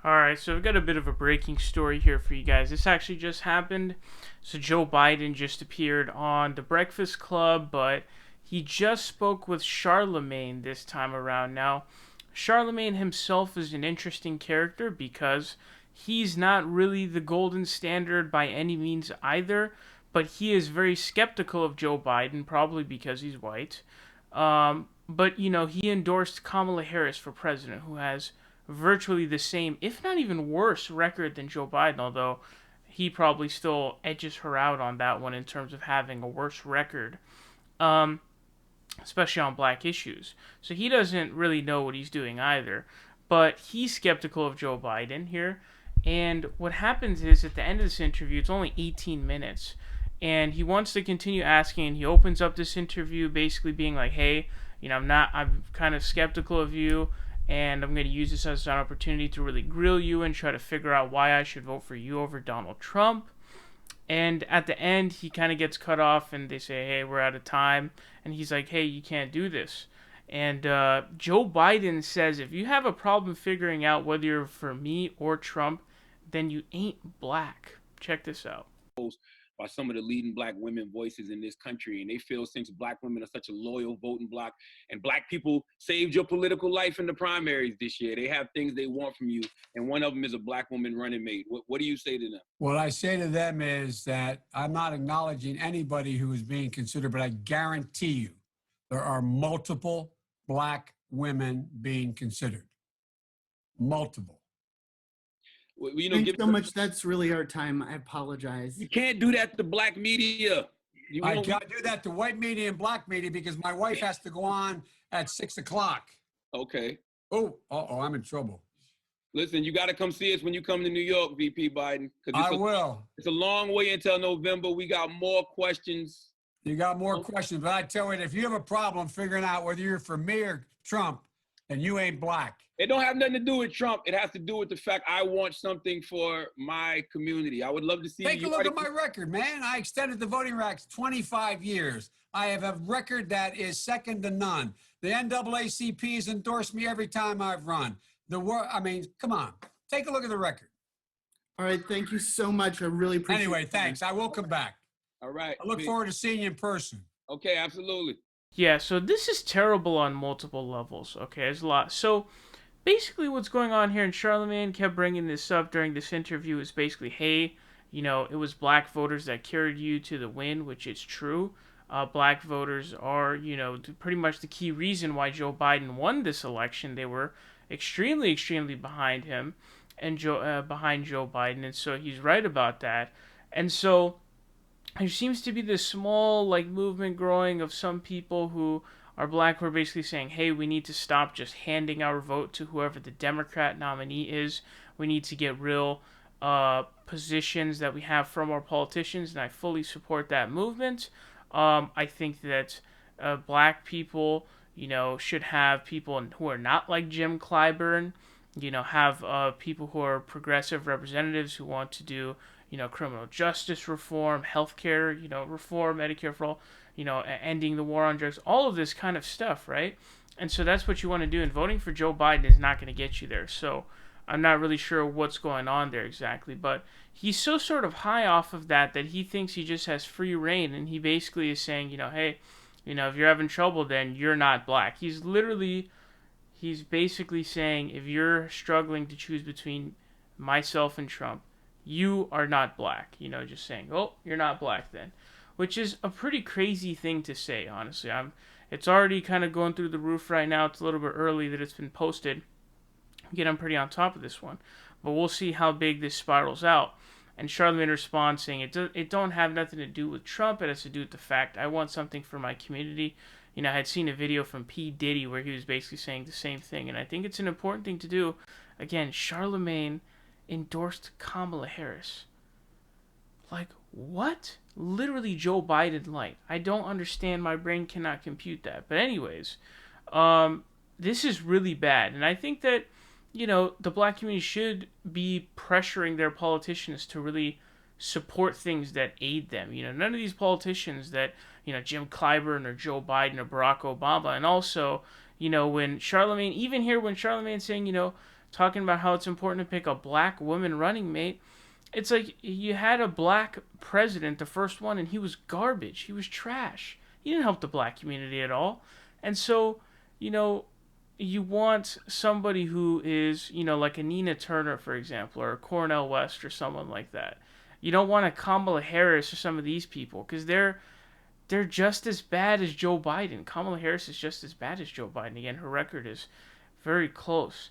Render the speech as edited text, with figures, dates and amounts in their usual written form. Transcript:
Alright, so we've got a bit of a breaking story here for you guys. This actually just happened. So Joe Biden just appeared on the Breakfast Club, but he just spoke with Charlamagne this time around. Now, Charlamagne himself is an interesting character because he's not really the golden standard by any means either, but he is very skeptical of Joe Biden, probably because he's white. But, he endorsed Kamala Harris for president, who has virtually the same, if not even worse, record than Joe Biden, although he probably still edges her out on that one in terms of having a worse record, um, especially on black issues. So he doesn't really know what he's doing either. But he's skeptical of Joe Biden here. And what happens is at the end of this interview, it's only 18 minutes. And he wants to continue asking, and he opens up this interview basically being like, hey, I'm kind of skeptical of you, and I'm going to use this as an opportunity to really grill you and try to figure out why I should vote for you over Donald Trump. And at the end, he kind of gets cut off, and they say, hey, we're out of time. And he's like, hey, you can't do this. And Joe Biden says, if you have a problem figuring out whether you're for me or Trump, then you ain't black. Check this out. By some of the leading black women voices in this country. And they feel since black women are such a loyal voting bloc and black people saved your political life in the primaries this year, they have things they want from you. And one of them is a black woman running mate. What do you say to them? What I say to them is that I'm not acknowledging anybody who is being considered, but I guarantee you there are multiple black women being considered. Multiple. Thanks so much. That's really our time. I apologize. You can't do that to black media. I can't do that to white media and black media because my wife has to go on at 6 o'clock. Okay. I'm in trouble. Listen, you got to come see us when you come to New York, VP Biden. I will. It's a long way until November. We got more questions. You got more questions, but I tell you, if you have a problem figuring out whether you're for me or Trump, then you ain't black. It don't have nothing to do with Trump. It has to do with the fact I want something for my community. I would love to see. Take a look at my record, man. I extended the voting rights 25 years. I have a record that is second to none. The NAACP has endorsed me every time I've run. Come on. Take a look at the record. All right. Thank you so much. I really appreciate it. Anyway, thanks. I will come back. All right. I look forward to seeing you in person. Okay, absolutely. Yeah, so this is terrible on multiple levels. Okay, there's a lot. So basically what's going on here, and Charlamagne kept bringing this up during this interview, is basically, hey, it was black voters that carried you to the win, which is true. Black voters are, pretty much the key reason why Joe Biden won this election. They were extremely, extremely behind him and behind Joe Biden, and so he's right about that. And so there seems to be this small movement growing of some people who are black who are basically saying, hey, we need to stop just handing our vote to whoever the Democrat nominee is. We need to get real positions that we have from our politicians, and I fully support that movement. I think that black people, should have people who are not like Jim Clyburn, have people who are progressive representatives who want to do criminal justice reform, healthcare, reform, Medicare for all, ending the war on drugs, all of this kind of stuff, right? And so that's what you want to do, and voting for Joe Biden is not going to get you there. So I'm not really sure what's going on there exactly, but he's so sort of high off of that he thinks he just has free reign, and he basically is saying, hey, if you're having trouble, then you're not black. He's basically saying, if you're struggling to choose between myself and Trump, you are not black. Just saying, oh, you're not black then. Which is a pretty crazy thing to say, honestly. It's already kind of going through the roof right now. It's a little bit early that it's been posted. Again, I'm pretty on top of this one. But we'll see how big this spirals out. And Charlamagne responds saying, it don't have nothing to do with Trump. It has to do with the fact I want something for my community. I had seen a video from P. Diddy where he was basically saying the same thing. And I think it's an important thing to do. Again, Charlamagne endorsed Kamala Harris. What? Literally Joe Biden light. I don't understand. My brain cannot compute that. But anyways, this is really bad. And I think that, the black community should be pressuring their politicians to really support things that aid them. None of these politicians that, Jim Clyburn or Joe Biden or Barack Obama. And also, when Charlamagne's saying, talking about how it's important to pick a black woman running mate. It's like you had a black president, the first one, and he was garbage. He was trash. He didn't help the black community at all. And so, you know, you want somebody who is, like a Nina Turner, for example, or a Cornel West or someone like that. You don't want a Kamala Harris or some of these people because they're just as bad as Joe Biden. Kamala Harris is just as bad as Joe Biden. Again, her record is very close.